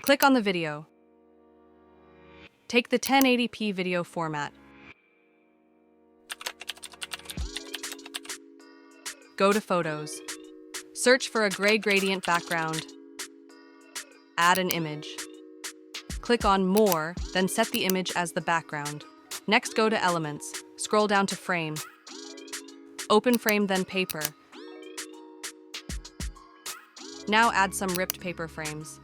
Click on the video. Take the 1080p video format. Go to Photos. Search for a gray gradient background. Add an image. Click on More, then set the image as the background. Next, go to Elements. Scroll down to Frame. Open Frame, then Paper. Now add some ripped paper frames.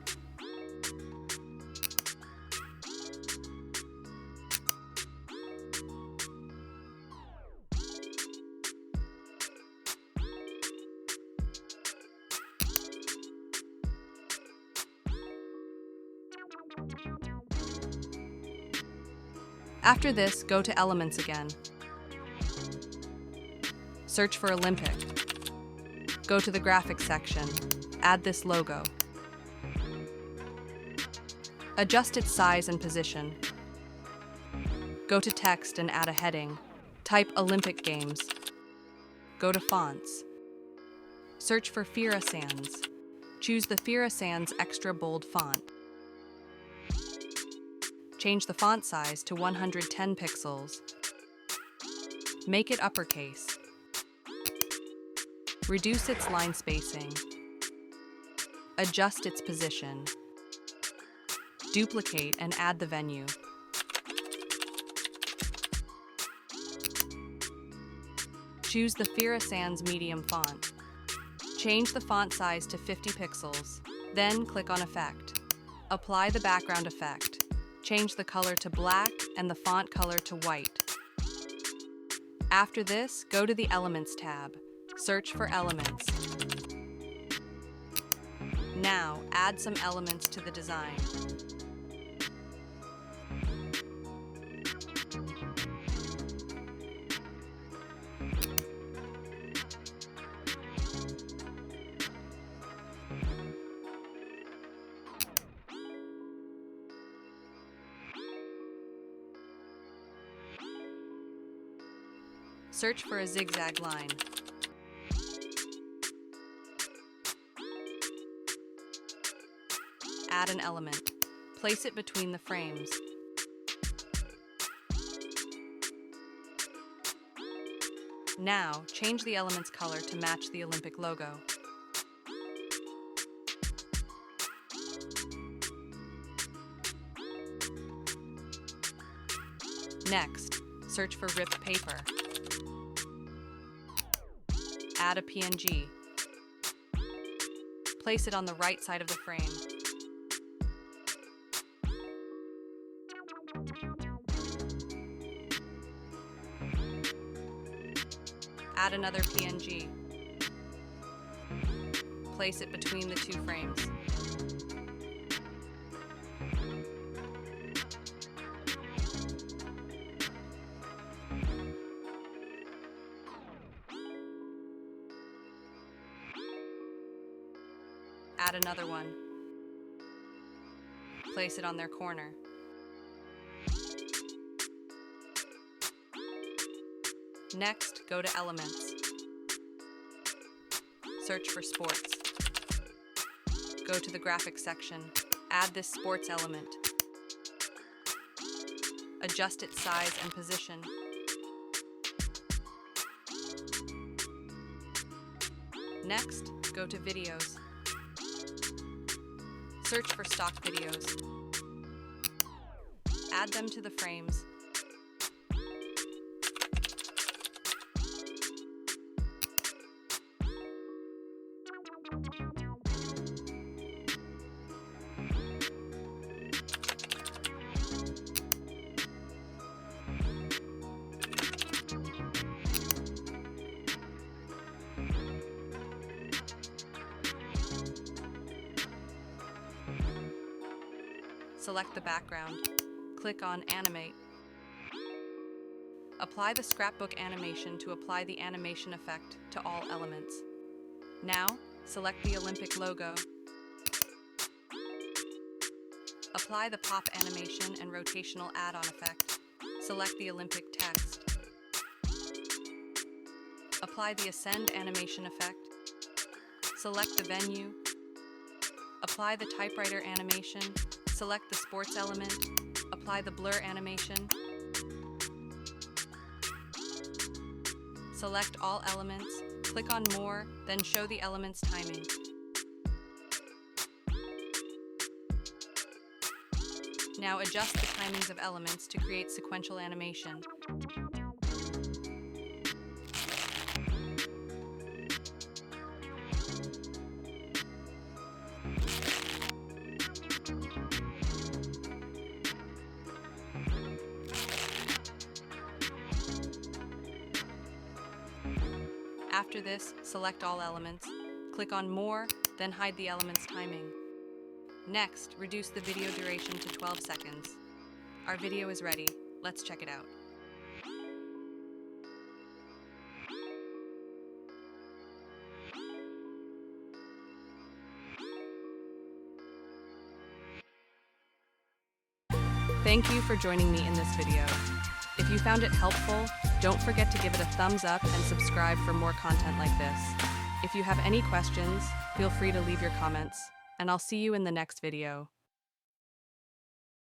After this, go to Elements again. Search for Olympic. Go to the Graphics section. Add this logo. Adjust its size and position. Go to Text and add a heading. Type Olympic Games. Go to Fonts. Search for Fira Sans. Choose the Fira Sans Extra Bold font. Change the font size to 110 pixels. Make it uppercase. Reduce its line spacing. Adjust its position. Duplicate and add the venue. Choose the Fira Sans medium font. Change the font size to 50 pixels. Then click on Effect. Apply the background effect. Change the color to black and the font color to white. After this, go to the Elements tab. Search for Elements. Now, add some elements to the design. Search for a zigzag line. Add an element. Place it between the frames. Now, change the element's color to match the Olympic logo. Next, search for ripped paper. Add a PNG. Place it on the right side of the frame. Add another PNG. Place it between the two frames. Add another one. Place it on their corner. Next, go to Elements. Search for Sports. Go to the Graphics section. Add this sports element. Adjust its size and position. Next, go to Videos. Search for stock videos. Add them to the frames. Select the background. Click on Animate. Apply the scrapbook animation to apply the animation effect to all elements. Now, select the Olympic logo. Apply the pop animation and rotational add-on effect. Select the Olympic text. Apply the Ascend animation effect. Select the venue. Apply the typewriter animation, select the sports element, apply the blur animation, select all elements, click on More, then show the element's timing. Now adjust the timings of elements to create sequential animation. After this, select all elements, click on More, then hide the element's timing. Next, reduce the video duration to 12 seconds. Our video is ready. Let's check it out. Thank you for joining me in this video. If you found it helpful, don't forget to give it a thumbs up and subscribe for more content like this. If you have any questions, feel free to leave your comments, and I'll see you in the next video.